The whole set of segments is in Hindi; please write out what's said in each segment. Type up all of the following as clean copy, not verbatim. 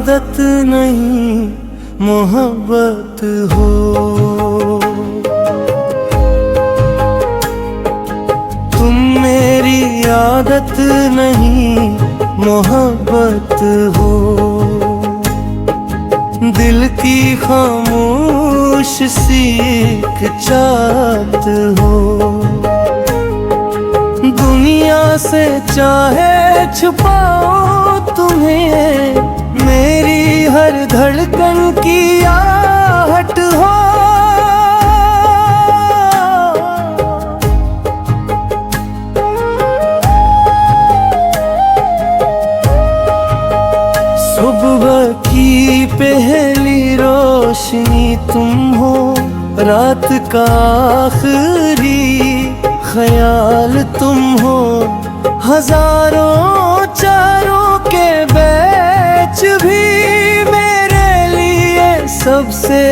आदत नहीं मोहब्बत हो। तुम मेरी आदत नहीं मोहब्बत हो। दिल की खामोश सी एक चाहत हो। दुनिया से चाहे छुपाओ तुम्हें, मेरी हर धड़कन की आहट हो। सुबह की पहली रोशनी तुम हो, रात का आखिरी ख्याल तुम हो। हजारों चारों के बीच भी मेरे लिए सबसे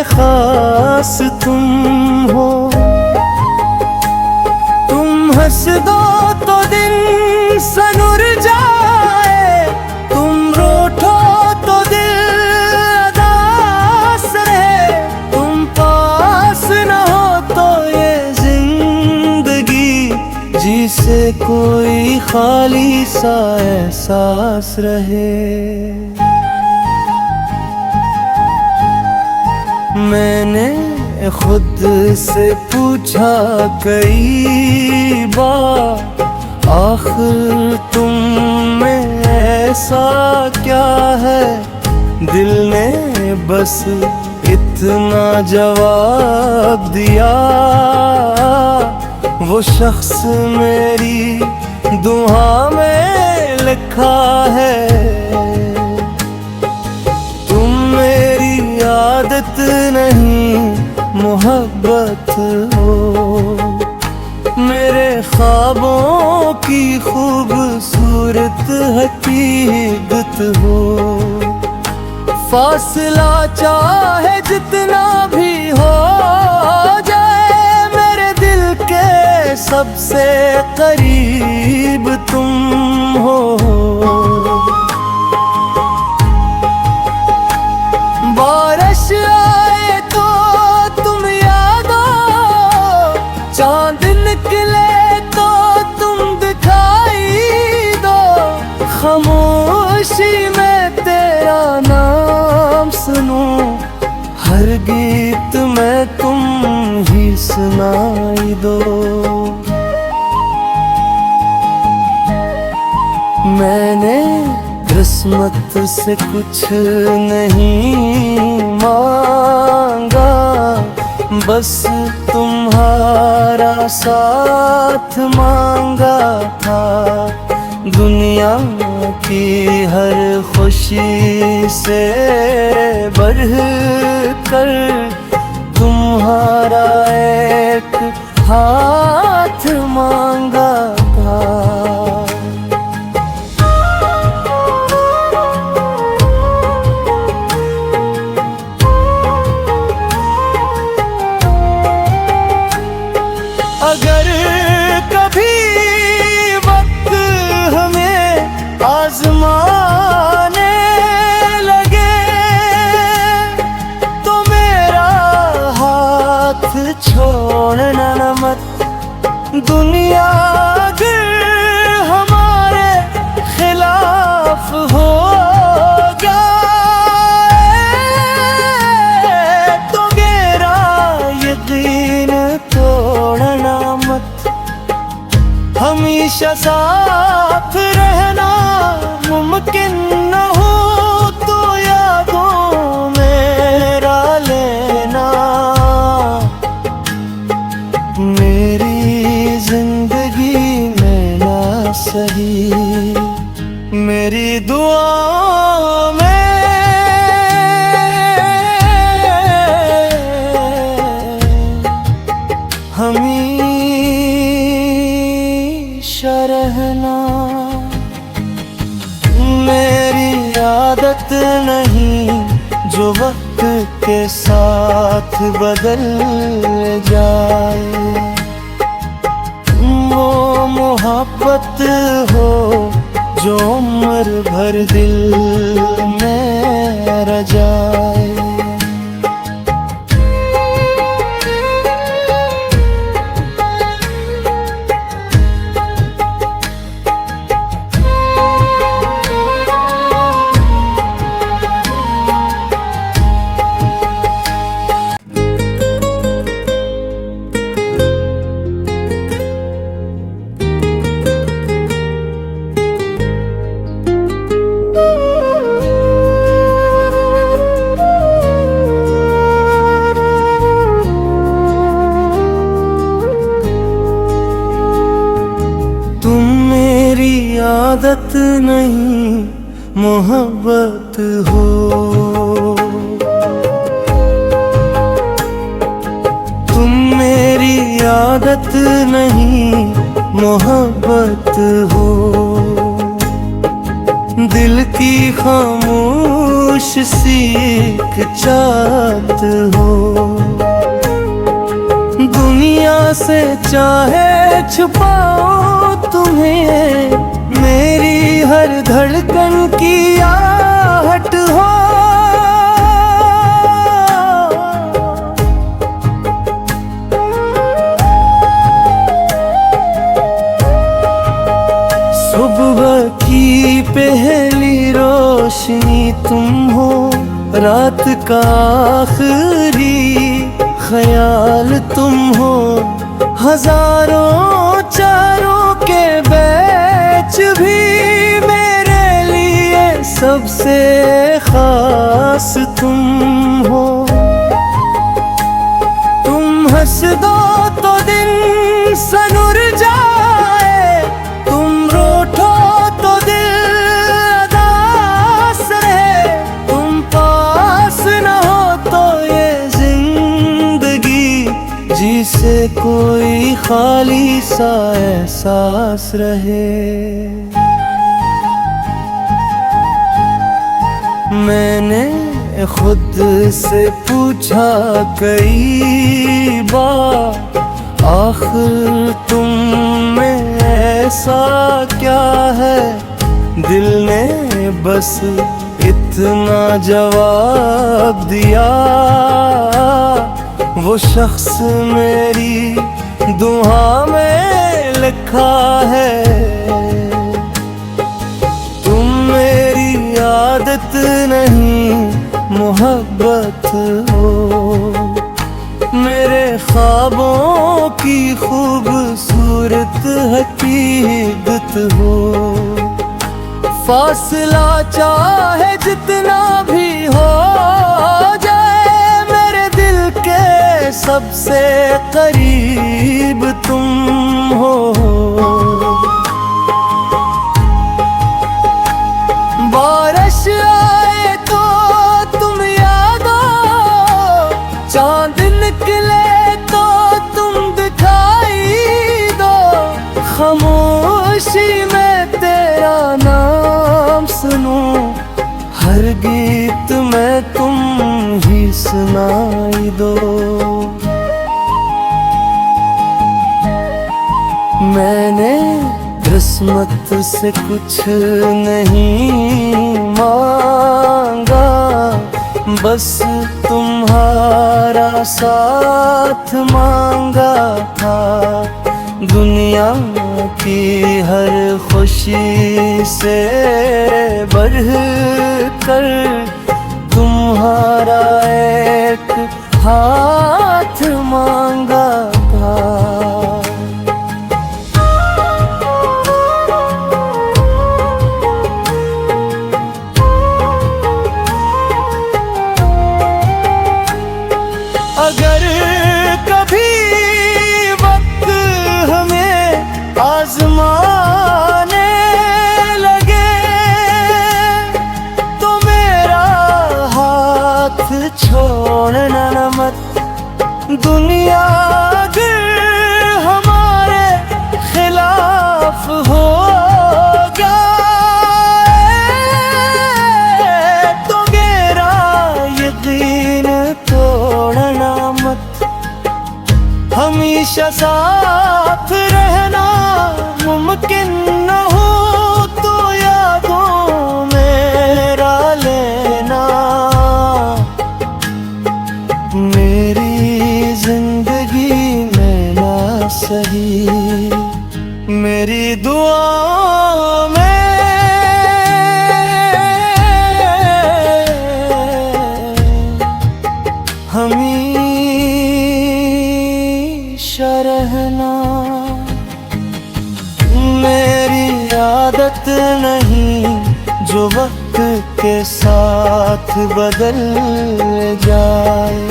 खास तुम हो। तुम हंस दो तो दिन सनुर जाए, तुम रोठो तो दिल अदास रहे। तुम पास न हो तो ये जिंदगी जिसे कोई खाली सा एहसास रहे। मैंने खुद से पूछा कई बार, आखिर तुम में ऐसा क्या है। दिल ने बस इतना जवाब दिया, वो शख्स मेरी दुआ में लिखा है। तुम मेरी आदत नहीं मोहब्बत हो। मेरे ख्वाबों की खूबसूरत हकीकत हो। फासला चाहे जितना भी हो जाए, मेरे दिल के सबसे करीब तुम हो। बारिश आए तो तुम याद हो, चांद निकले तो तुम दिखाई दो। खामोशी में तेरा नाम सुनूं, हर गीत में तुम ही सुनाई दो। मैंने किस्मत से कुछ नहीं मांगा, बस तुम्हारा साथ मांगा था। दुनिया की हर खुशी से बढ़कर तुम्हारा एक हाथ मांगा था। अगर कभी वक्त हमें आजमाने लगे, तो मेरा हाथ छोड़ना मत। दुनिया अगर हमारे खिलाफ हो तो मेरा यकीन तोड़ना मत। हमेशा साथ रहना मुमकिन न हो तो यादों मेरा लेना। मेरी जिंदगी में ना सही, मेरी दुआ में हमेशा रहना। मेरी आदत नहीं जो वक्त के साथ बदल जाए, वो मोहब्बत हो जो उम्र भर दिल में आदत नहीं मोहब्बत हो। तुम मेरी आदत नहीं मोहब्बत हो। दिल की खामोश सीख चाहत हो। दुनिया से चाहे छुपाओ तुम्हें, मेरी हर धड़कन की आहट हो। सुबह की पहली रोशनी तुम हो, रात का आखिरी ख्याल तुम हो। हजारों चारों के बीच भी मेरे लिए सबसे खास तुम हो। तुम हंस दो तो दिन सनुर जाए, तुम रोठो तो दिल अदास रहे। तुम पास न हो तो ये जिंदगी जिसे कोई खाली सा एहसास रहे। मैंने खुद से पूछा कई बार, आखिर तुम में ऐसा क्या है। दिल ने बस इतना जवाब दिया, वो शख्स मेरी दुआ में लिखा है। तुम मेरी आदत नहीं मोहब्बत हो। मेरे ख्वाबों की खूबसूरत हकीकत हो। फासला चाहे जितना भी हो जाए, मेरे दिल के सबसे करीब तुम हो। बारिश आए तो तुम याद हो, चांद निकले तो तुम दिखाई दो। खामोशी में तेरा नाम सुनूं, हर गीत में तुम ही सुनाई दो। मैंने किस्मत से कुछ नहीं मांगा, बस तुम्हारा साथ मांगा था। दुनिया की हर खुशी से बढ़कर तुम्हारा एक हाथ मांगा था। अगर कभी वक्त हमें आजमाने लगे, तो मेरा हाथ छोड़ना मत। दुनिया अगर हमारे खिलाफ हो तो मेरा यकीन तोड़ना मत। हमेशा साथ रहना मुमकिन न हो तो यादों मेरा लेना। मेरी जिंदगी में ना सही, मेरी दुआ में हमेशा रहना। मेरी आदत नहीं जो वक्त के साथ बदल जाए,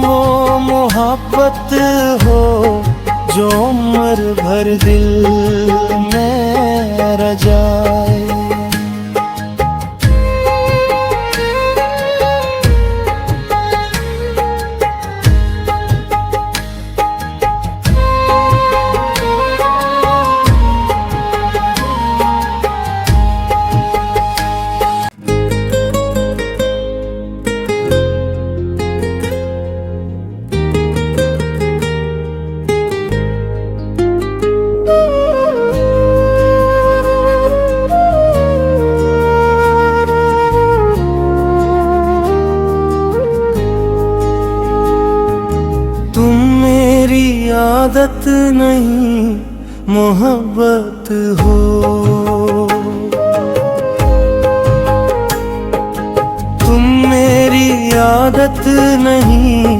वो मोहब्बत हो जो उम्र भर दिल में रजाए। तुम मेरी आदत नहीं मोहब्बत हो, तुम मेरी आदत नहीं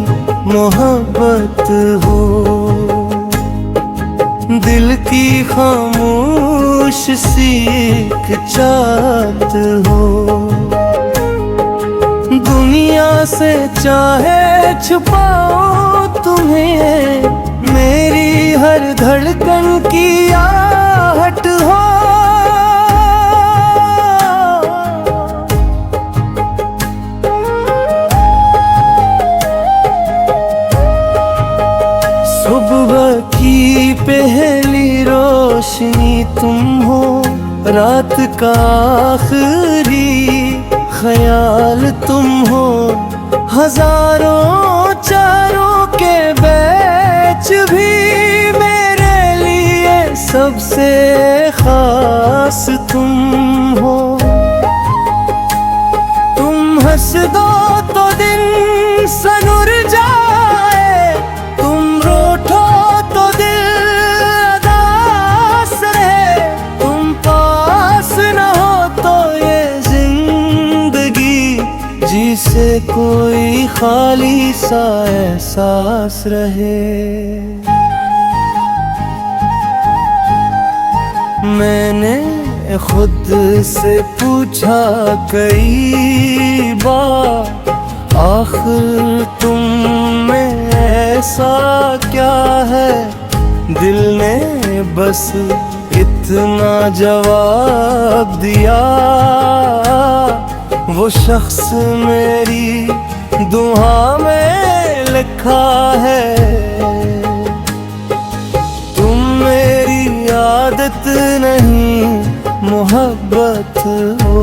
मोहब्बत हो। दिल की खामोश सीख चाहत हो, दुनिया से चाहे छुपाओ तुम्हें, मेरी हर धड़कन की आहट हो। सुबह की पहली रोशनी तुम हो, रात का आखिरी ख्याल तुम हो। हजारों चारों के बीच भी मेरे लिए सबसे खास तुम हो। तुम हंस दो तो दिन सनुर जाए, तुम रोठो तो दिल अदास रहे। तुम पास न हो तो ये जिंदगी जिसे कोई खाली सा एहसास रहे। मैंने खुद से पूछा कई बार, आखिर तुम में ऐसा क्या है। दिल ने बस इतना जवाब दिया, वो शख्स मेरी दुआ में लिखा है। तुम मेरी आदत नहीं मोहब्बत हो,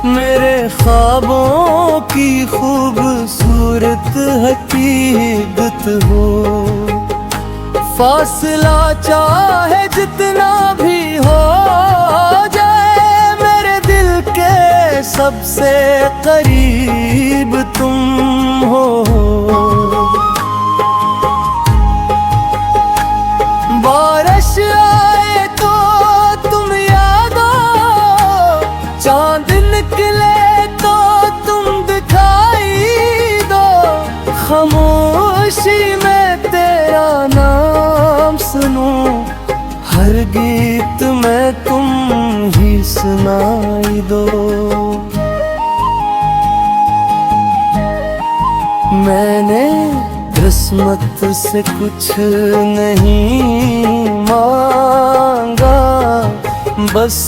मेरे ख्वाबों की खूबसूरत हकीकत हो। फासला चाहे जितना भी हो जाए, मेरे दिल के सबसे करीब तुम हो। बारिश आए तो तुम याद हो, चांद निकले तो तुम दिखाई दो। खामोशी में तेरा नाम सुनूं, हर गीत में तुम ही सुनाई दो। मैंने किस्मत से कुछ नहीं मांगा, बस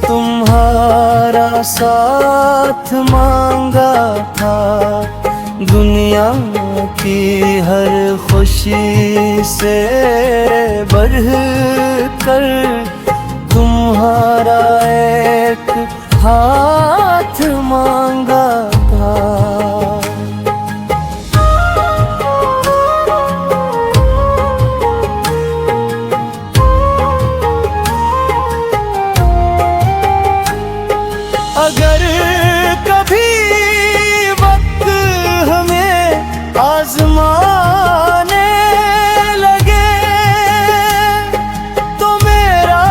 तुम्हारा साथ मांगा था। दुनिया की हर खुशी से बढ़कर तुम्हारा एक हाथ मांगा था। अगर कभी वक्त हमें आजमाने लगे, तो मेरा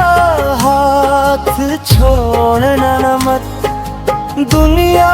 हाथ छोड़ना मत। दुनिया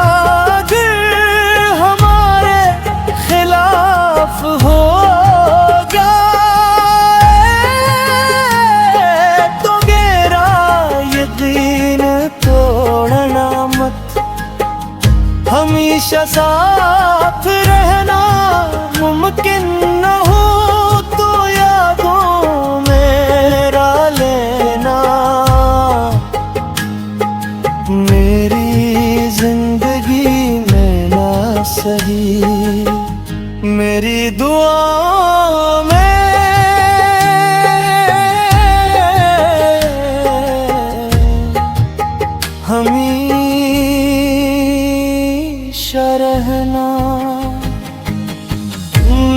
हमेशा रहना।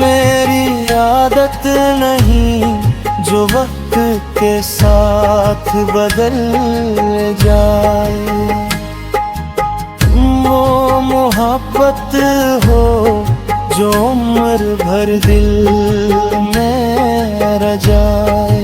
मेरी आदत नहीं जो वक्त के साथ बदल जाए, वो मोहब्बत हो जो उम्र भर दिल में रह जाए।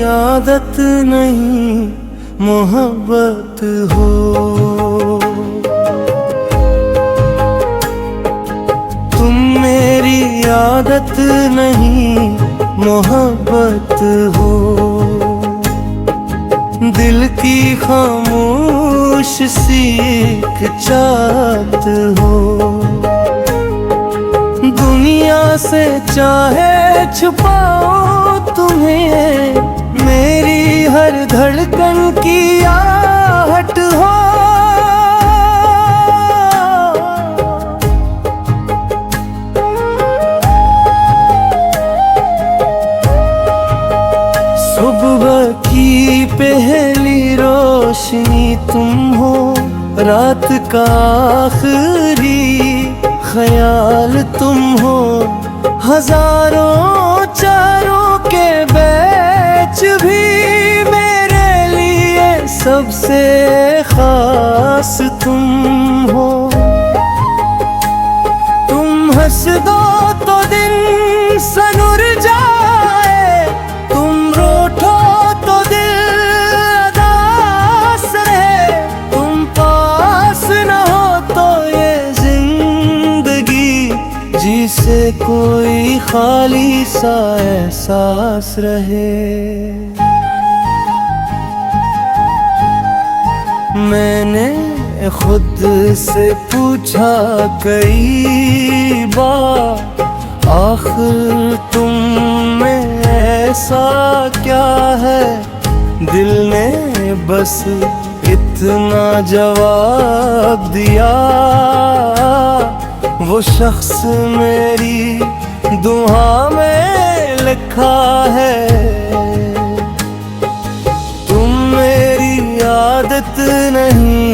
आदत नहीं मोहब्बत हो, तुम मेरी आदत नहीं मोहब्बत हो। दिल की खामोश सीख चाहत हो, दुनिया से चाहे छुपाओ तुम्हें, मेरी हर धड़कन की आहट हो। सुबह की पहली रोशनी तुम हो, रात का आखिरी ख्याल तुम हो। हजारों चारों के बीच भी मेरे लिए सबसे खास तुम हो। तुम हंस दो तो दिन सनुर जाए, तुम रूठो तो दिल उदास रहे। तुम पास न हो तो ये जिंदगी जिसे कोई खाली सा एहसास रहे। मैंने खुद से पूछा कई बार, आखिर तुम में ऐसा क्या है। दिल ने बस इतना जवाब दिया, वो शख्स मेरी दुआ में लिखा है। तुम मेरी आदत नहीं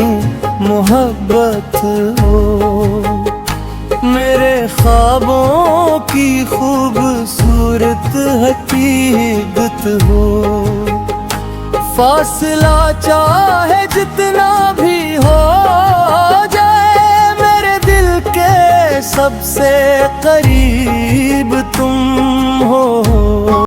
मोहब्बत हो, मेरे ख्वाबों की खूबसूरत हकीकत हो। फासला चाहे जितना भी हो जाए, मेरे दिल के सबसे करीब तुम हो।